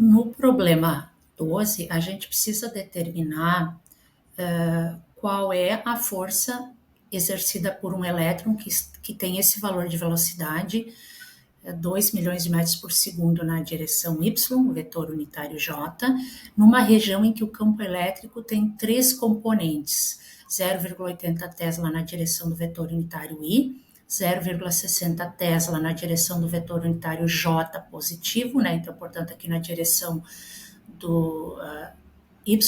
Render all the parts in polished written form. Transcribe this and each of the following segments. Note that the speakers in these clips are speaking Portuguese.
No problema 12, a gente precisa determinar qual é a força exercida por um elétron que tem esse valor de velocidade, 2 milhões de metros por segundo na direção y, o vetor unitário j, numa região em que o campo elétrico tem 3 componentes, 0,80 Tesla na direção do vetor unitário i, 0,60 Tesla na direção do vetor unitário j positivo, né? Então, portanto, aqui na direção do y,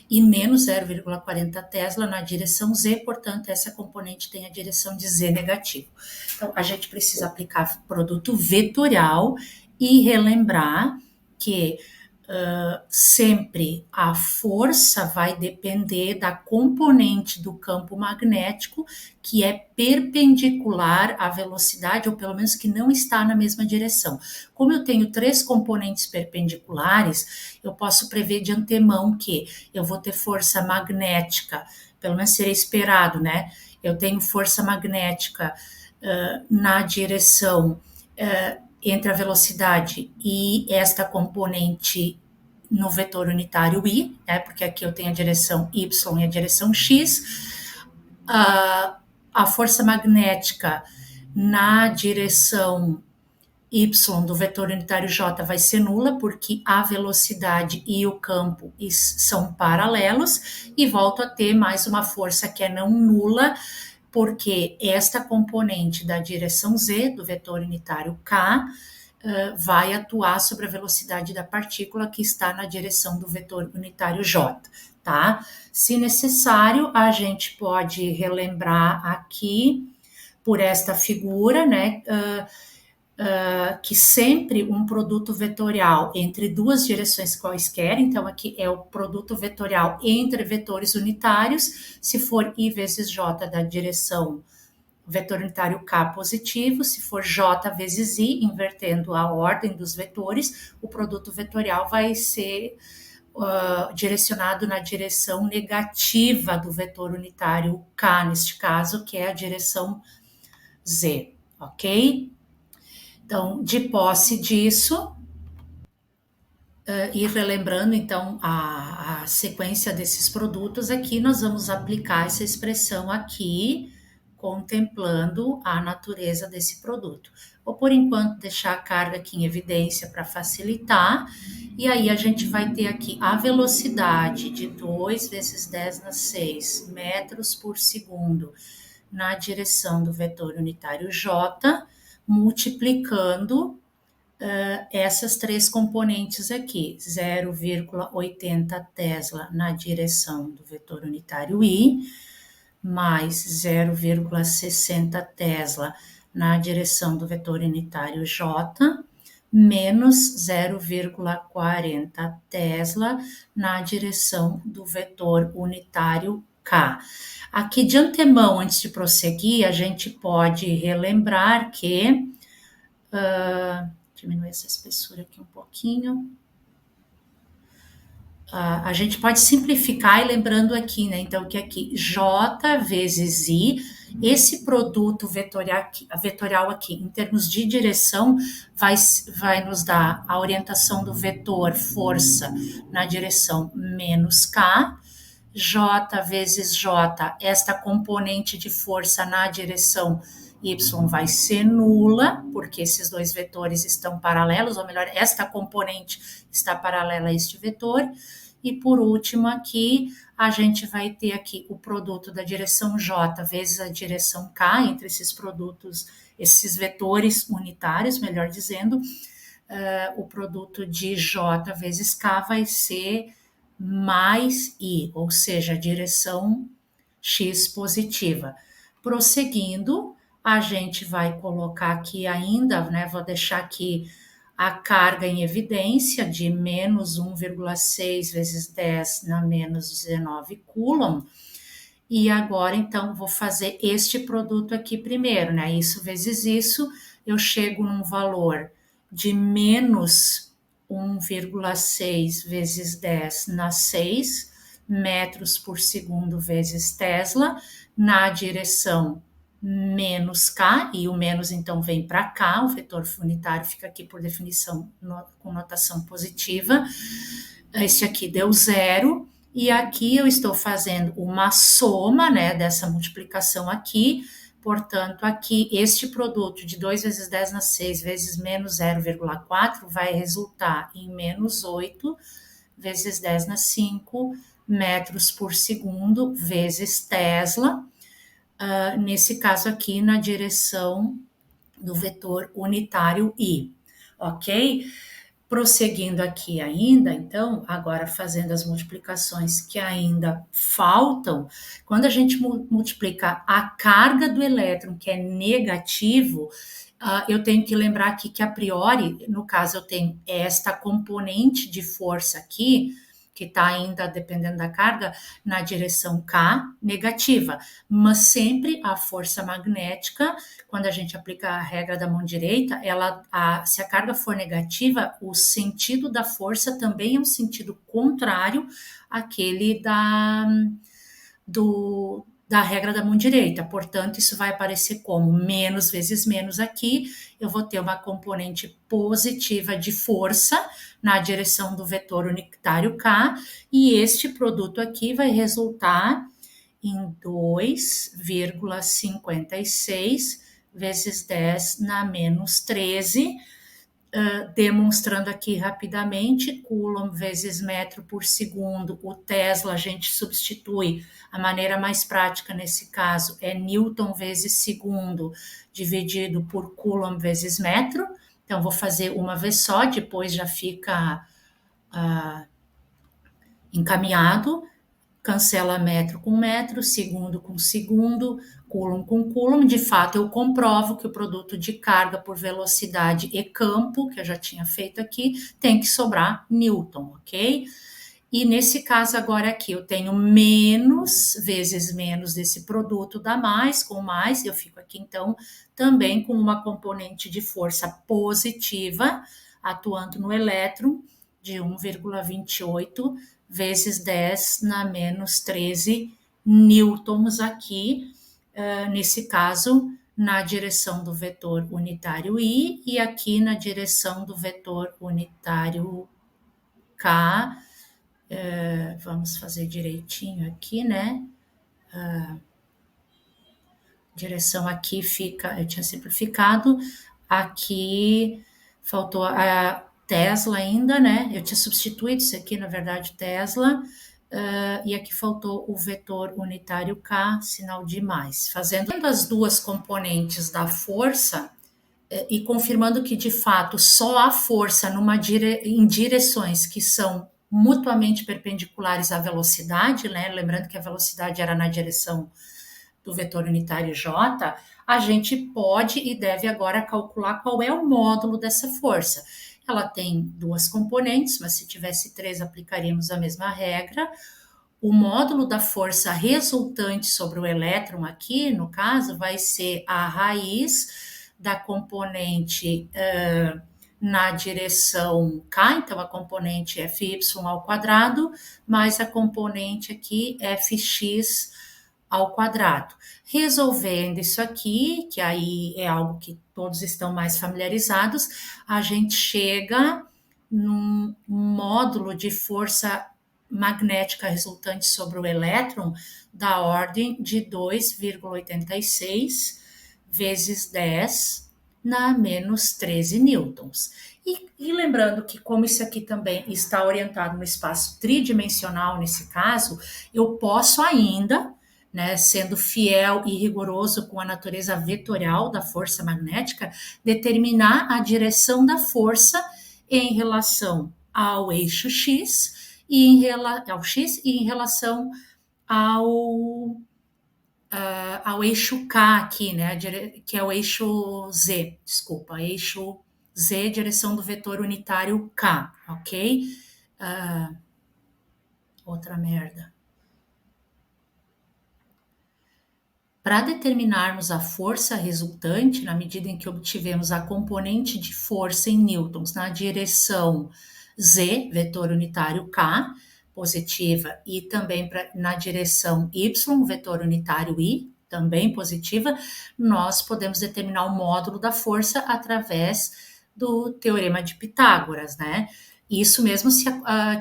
e menos 0,40 Tesla na direção z, portanto, essa componente tem a direção de z negativo. Então, a gente precisa aplicar produto vetorial e relembrar que sempre a força vai depender da componente do campo magnético que é perpendicular à velocidade, ou pelo menos que não está na mesma direção. Como eu tenho 3 componentes perpendiculares, eu posso prever de antemão que eu vou ter força magnética, pelo menos seria esperado, né? Eu tenho força magnética na direção entre a velocidade e esta componente no vetor unitário i, né, porque aqui eu tenho a direção y e a direção x, a força magnética na direção y do vetor unitário j vai ser nula, porque a velocidade e o campo são paralelos, e volto a ter mais uma força que é não nula, porque esta componente da direção z, do vetor unitário k, vai atuar sobre a velocidade da partícula que está na direção do vetor unitário j, tá? Se necessário, a gente pode relembrar aqui, por esta figura, né, que sempre um produto vetorial entre duas direções quaisquer, então aqui é o produto vetorial entre vetores unitários, se for i vezes j da direção vetor unitário k positivo, se for j vezes i, invertendo a ordem dos vetores, o produto vetorial vai ser direcionado na direção negativa do vetor unitário k, neste caso, que é a direção z, ok? Então, de posse disso, e relembrando então a sequência desses produtos aqui, nós vamos aplicar essa expressão aqui, contemplando a natureza desse produto. Vou, por enquanto, deixar a carga aqui em evidência para facilitar, e aí a gente vai ter aqui a velocidade de 2 vezes 10 na 6 metros por segundo na direção do vetor unitário j, multiplicando essas 3 componentes aqui, 0,80 Tesla na direção do vetor unitário i, mais 0,60 Tesla na direção do vetor unitário j, menos 0,40 Tesla na direção do vetor unitário k. Aqui de antemão, antes de prosseguir, a gente pode relembrar que diminuir essa espessura aqui um pouquinho. A gente pode simplificar e lembrando aqui, né? Então, que aqui J vezes I, esse produto vetorial aqui, em termos de direção, vai nos dar a orientação do vetor força na direção menos K, J vezes J, esta componente de força na direção y vai ser nula, porque esses dois vetores estão paralelos, ou melhor, esta componente está paralela a este vetor. E por último aqui, a gente vai ter aqui o produto da direção j vezes a direção k, entre esses produtos, esses vetores unitários, melhor dizendo, o produto de j vezes k vai ser mais i, ou seja, a direção x positiva. Prosseguindo, a gente vai colocar aqui ainda, né, vou deixar aqui a carga em evidência de menos 1,6 vezes 10 na menos 19 coulomb. E agora, então, vou fazer este produto aqui primeiro, né? Isso vezes isso, eu chego num valor de menos 1,6 vezes 10 na 6 metros por segundo vezes Tesla, na direção menos K, e o menos então vem para cá, o vetor unitário fica aqui por definição com notação positiva. Este aqui deu zero, e aqui eu estou fazendo uma soma, né, dessa multiplicação aqui, portanto, aqui este produto de 2 vezes 10 na 6 vezes menos 0,4 vai resultar em menos 8 vezes 10 na 5 metros por segundo vezes Tesla, nesse caso aqui na direção do vetor unitário I, ok? Prosseguindo aqui ainda, então, agora fazendo as multiplicações que ainda faltam, quando a gente multiplica a carga do elétron, que é negativo, eu tenho que lembrar aqui que a priori, no caso, eu tenho esta componente de força aqui, que está ainda, dependendo da carga, na direção K, negativa, mas sempre a força magnética, quando a gente aplica a regra da mão direita, se a carga for negativa, o sentido da força também é um sentido contrário àquele da regra da mão direita. Portanto, isso vai aparecer como menos vezes menos aqui. Eu vou ter uma componente positiva de força na direção do vetor unitário K, e este produto aqui vai resultar em 2,56 vezes 10 na menos 13, demonstrando aqui rapidamente, Coulomb vezes metro por segundo, o Tesla a gente substitui, a maneira mais prática nesse caso é Newton vezes segundo dividido por Coulomb vezes metro, então vou fazer uma vez só, depois já fica encaminhado, cancela metro com metro, segundo com segundo, coulomb com coulomb. De fato, eu comprovo que o produto de carga por velocidade e campo, que eu já tinha feito aqui, tem que sobrar Newton, ok? E nesse caso agora aqui, eu tenho menos vezes menos desse produto, dá mais, com mais, eu fico aqui então também com uma componente de força positiva, atuando no elétron, de 1,28 vezes 10 na menos 13 newtons aqui, nesse caso, na direção do vetor unitário I, e aqui na direção do vetor unitário K. Vamos fazer direitinho aqui, né? Direção aqui fica, eu tinha simplificado, aqui faltou a Tesla ainda, né? Eu tinha substituído isso aqui, na verdade, Tesla, e aqui faltou o vetor unitário K, sinal de mais. Fazendo as duas componentes da força, e confirmando que, de fato, só há força em direções que são mutuamente perpendiculares à velocidade, né? Lembrando que a velocidade era na direção do vetor unitário J, a gente pode e deve agora calcular qual é o módulo dessa força. Ela tem duas componentes, mas se tivesse três, aplicaríamos a mesma regra. O módulo da força resultante sobre o elétron aqui, no caso, vai ser a raiz da componente na direção K, então a componente Fy ao quadrado, mais a componente aqui Fx ao quadrado. Resolvendo isso aqui, que aí é algo que todos estão mais familiarizados, a gente chega num módulo de força magnética resultante sobre o elétron da ordem de 2,86 vezes 10 na menos 13 newtons. E lembrando que, como isso aqui também está orientado no espaço tridimensional, nesse caso, eu posso ainda, né, sendo fiel e rigoroso com a natureza vetorial da força magnética, determinar a direção da força em relação ao eixo X e em relação ao eixo K aqui, né, que é o eixo Z, desculpa, eixo Z, direção do vetor unitário K, ok? Outra merda. Para determinarmos a força resultante, na medida em que obtivemos a componente de força em newtons na direção Z, vetor unitário K, positiva, e também na direção Y, vetor unitário I, também positiva, nós podemos determinar o módulo da força através do Teorema de Pitágoras, né? Isso mesmo se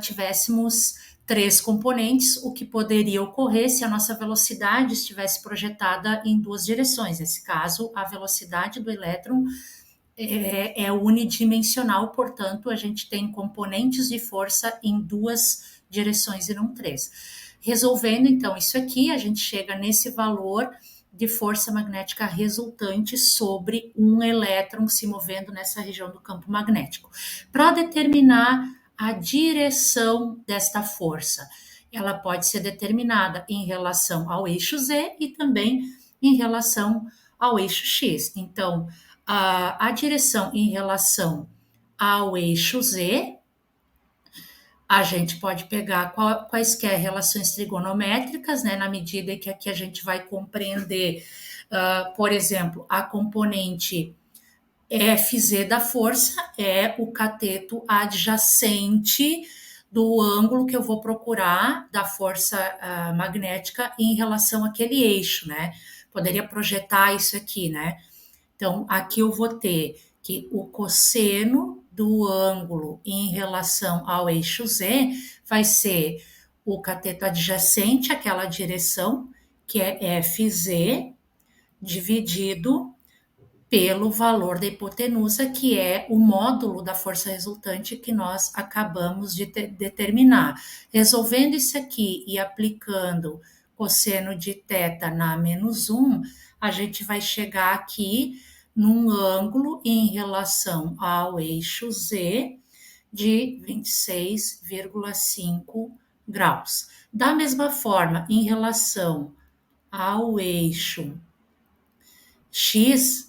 tivéssemos três componentes, o que poderia ocorrer se a nossa velocidade estivesse projetada em duas direções. Nesse caso, a velocidade do elétron é unidimensional, portanto, a gente tem componentes de força em duas direções e não três. Resolvendo, então, isso aqui, a gente chega nesse valor de força magnética resultante sobre um elétron se movendo nessa região do campo magnético. Para determinar a direção desta força, ela pode ser determinada em relação ao eixo Z e também em relação ao eixo X. Então, a direção em relação ao eixo Z, a gente pode pegar quaisquer relações trigonométricas, né, na medida que aqui a gente vai compreender, por exemplo, a componente Fz da força é o cateto adjacente do ângulo que eu vou procurar da força magnética em relação àquele eixo, né? Poderia projetar isso aqui, né? Então, aqui eu vou ter que o cosseno do ângulo em relação ao eixo Z vai ser o cateto adjacente àquela direção, que é Fz, dividido pelo valor da hipotenusa, que é o módulo da força resultante que nós acabamos de determinar. Resolvendo isso aqui e aplicando cosseno de θ na menos 1, a gente vai chegar aqui num ângulo em relação ao eixo Z de 26,5 graus. Da mesma forma, em relação ao eixo X,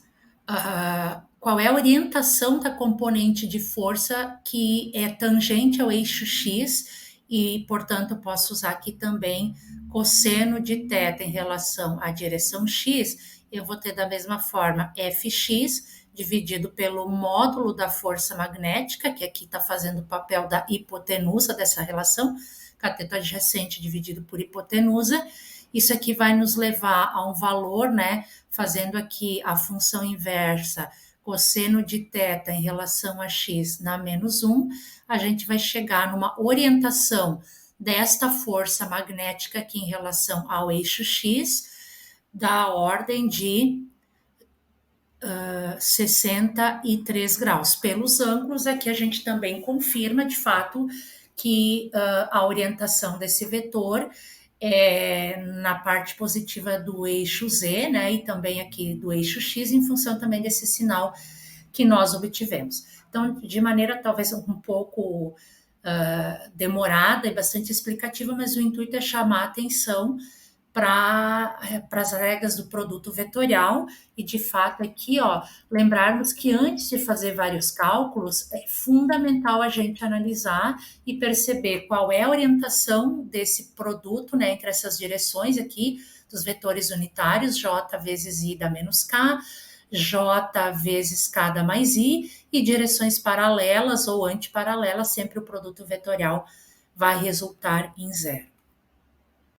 qual é a orientação da componente de força que é tangente ao eixo X e, portanto, posso usar aqui também cosseno de θ em relação à direção X, eu vou ter da mesma forma Fx dividido pelo módulo da força magnética, que aqui está fazendo o papel da hipotenusa dessa relação, cateto adjacente dividido por hipotenusa. Isso aqui vai nos levar a um valor, né? Fazendo aqui a função inversa, cosseno de θ em relação a x na menos 1, a gente vai chegar numa orientação desta força magnética aqui em relação ao eixo x, da ordem de 63 graus. Pelos ângulos, aqui a gente também confirma, de fato, que a orientação desse vetor na parte positiva do eixo Z, né, e também aqui do eixo X, em função também desse sinal que nós obtivemos. Então, de maneira talvez um pouco demorada e bastante explicativa, mas o intuito é chamar a atenção para as regras do produto vetorial e, de fato, aqui, ó, lembrarmos que antes de fazer vários cálculos, é fundamental a gente analisar e perceber qual é a orientação desse produto, né, entre essas direções aqui, dos vetores unitários, J vezes I dá menos K, J vezes K dá mais I, e direções paralelas ou antiparalelas, sempre o produto vetorial vai resultar em zero.